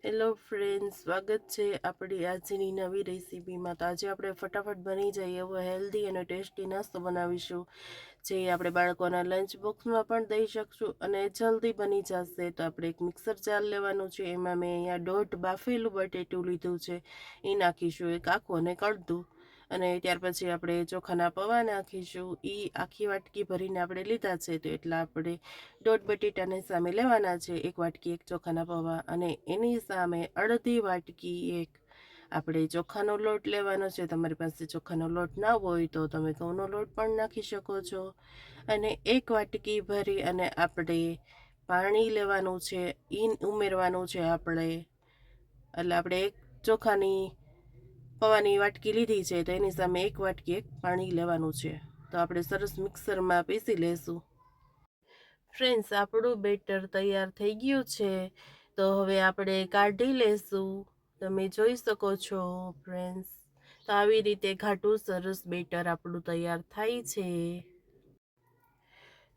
Hello friends, સ્વાગત છે આપણી આજની નવી રેસીપીમાં. તો આજે આપણે ફટાફટ બની જાય એવો હેલ્ધી અને ટેસ્ટી નાસ્તો બનાવીશું, જે આપણે બાળકોના લંચ બોક્સમાં પણ દઈ શકશું અને જલ્દી બની જશે. તો આપણે એક મિક્સર જાર લેવાનું છે. એમાં મેં અહીંયા 1.5 બાફેલું બટેટું લીધું છે, એ નાખીશું, એક આખું અને કડતું. અને ત્યાર પછી આપણે ચોખાના પૌવા નાખીશું, એ આખી વાટકી ભરીને આપણે લીધા છે. તો એટલા આપણે 1.5 બટેટાને સામે લેવાના છે, એક વાટકી એક ચોખાના પૌવા, અને એની સામે અડધી વાટકી એક આપણે ચોખાનો લોટ લેવાનો છે. તમારી પાસે ચોખાનો લોટ ના હોય તો તમે ઘઉંનો લોટ પણ નાખી શકો છો. અને એક વાટકી ભરી અને આપણે પાણી લેવાનું છે, ઈન ઉમેરવાનું છે આપણે. એટલે આપણે એક ચોખાની પૌવાની વાટકી લીધી છે, તો એની સામે એક વાટકી એક પાણી લેવાનું છે. તો આપણે સરસ મિક્સરમાં પીસી લેશું. ફ્રેન્ડ્સ, આપણું બેટર તૈયાર થઈ ગયું છે. તો હવે આપણે કાઢી લેશું. તમે જોઈ શકો છો ફ્રેન્ડ્સ. તો આવી રીતે ઘાટું સરસ બેટર આપણું તૈયાર થાય છે.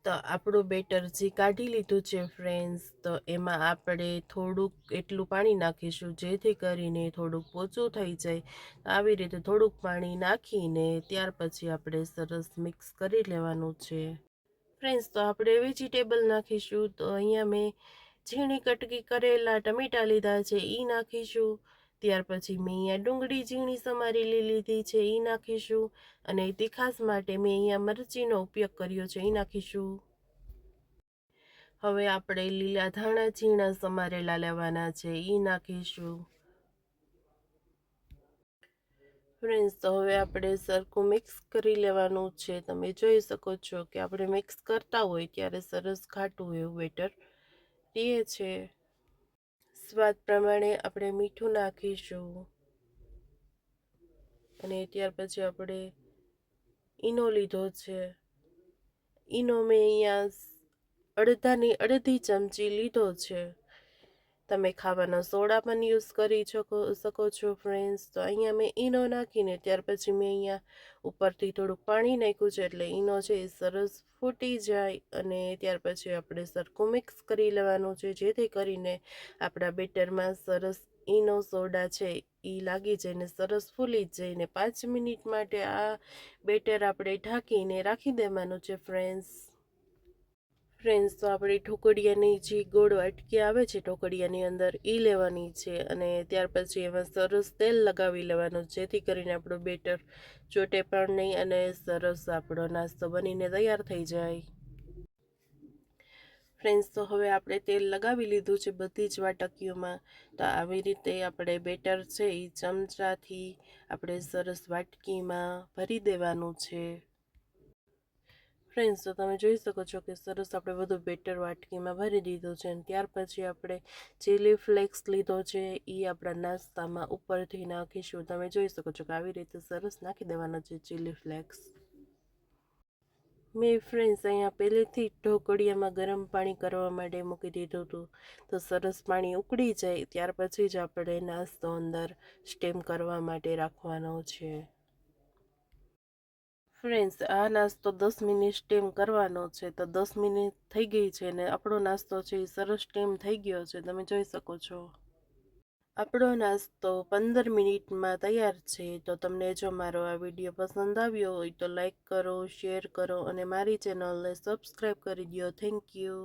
તો આપણું બેટર જે કાઢી લીધું છે ફ્રેન્ડ્સ, તો એમાં આપણે થોડુંક એટલું પાણી નાખીશું, જેથી કરીને થોડુંક પોચું થઈ જાય. આવી રીતે થોડુંક પાણી નાખીને ત્યાર પછી આપણે સરસ મિક્સ કરી લેવાનું છે. ફ્રેન્ડ્સ, તો આપણે વેજીટેબલ નાખીશું. તો અહીંયા મેં ઝીણી કટકી કરેલા ટમેટા લીધા છે, એ નાખીશું. ત્યાર પછી મેં અહીંયા ડુંગળી ઝીણી સમારેલી લીધી છે, એ નાખીશું. અને તીખાસ માટે મેં અહીંયા મરચીનો ઉપયોગ કર્યો છે, એ નાખીશું. હવે આપણે લીલા ધાણા ઝીણા સમારેલા લેવાના છે, એ નાખીશું. ફ્રેન્ડ્સ, તો હવે આપણે સરખું મિક્સ કરી લેવાનું છે. તમે જોઈ શકો છો કે આપણે મિક્સ કરતા હોય ત્યારે સરસ ઘાટું એવું બેટર રહે છે. સ્વાદ પ્રમાણે આપણે મીઠું નાખીશું. અને ત્યાર પછી આપણે ઈનો લીધો છે. ઈનો મેં અહીંયા અડધી ચમચી લીધો છે. તમે ખાવાનો સોડા પણ યુઝ કરી શકો છો ફ્રેન્ડ્સ. તો અહીંયા મેં ઈનો નાખીને ત્યાર પછી મેં અહીંયા ઉપરથી થોડુંક પાણી નાખ્યું છે, એટલે ઈનો છે એ સરસ ફૂટી જાય. અને ત્યાર પછી આપણે સરખું મિક્સ કરી લેવાનું છે, જેથી કરીને આપણા બેટરમાં સરસ ઈનો સોડા છે એ લાગી જાય ને સરસ ફૂલી જાય. ને 5 મિનિટ માટે આ બેટર આપણે ઢાંકીને રાખી દેવાનું છે ફ્રેન્ડ્સ. તો આપણે ઢોકળિયાની જે ગોળ વાટકી આવે છે ઢોકળિયાની અંદર, એ લેવાની છે. અને ત્યાર પછી એમાં સરસ તેલ લગાવી લેવાનું, જેથી કરીને આપણું બેટર ચોટે પણ નહીં અને સરસ આપણો નાસ્તો બનીને તૈયાર થઈ જાય. ફ્રેન્ડ્સ, તો હવે આપણે તેલ લગાવી લીધું છે બધી જ વાટકીઓમાં. તો આવી રીતે આપણે બેટર છે એ ચમચાથી આપણે સરસ વાટકીમાં ભરી દેવાનું છે. ફ્રેન્ડ્સ, તો તમે જોઈ શકો છો કે સરસ આપણે બધું બેટર વાટકીમાં ભરી દીધું છે. અને ત્યાર પછી આપણે ચીલી ફ્લેક્સ લીધો છે, એ આપણા નાસ્તામાં ઉપરથી નાખીશું. તમે જોઈ શકો છો કે આવી રીતે સરસ નાખી દેવાનો છે ચીલી ફ્લેક્સ. મેં ફ્રેન્ડ્સ અહીંયા પહેલેથી ઢોકળિયામાં ગરમ પાણી કરવા માટે મૂકી દીધું હતું. તો સરસ પાણી ઉકળી જાય ત્યાર પછી જ આપણે નાસ્તો અંદર સ્ટીમ કરવા માટે રાખવાનો છે. ફ્રેન્ડ્સ, આ નાસ્તો 10 મિનિટ સ્ટીમ કરવાનો છે. તો 10 મિનિટ થઈ ગઈ છે ને આપણો નાસ્તો છે એ સરસ સ્ટીમ થઈ ગયો છે. તમે જોઈ શકો છો આપણો નાસ્તો 15 મિનિટમાં તૈયાર છે. તો તમને જો મારો આ વિડીયો પસંદ આવ્યો હોય તો લાઈક કરો, શેર કરો અને મારી ચેનલને સબસ્ક્રાઈબ કરી દો. Thank you.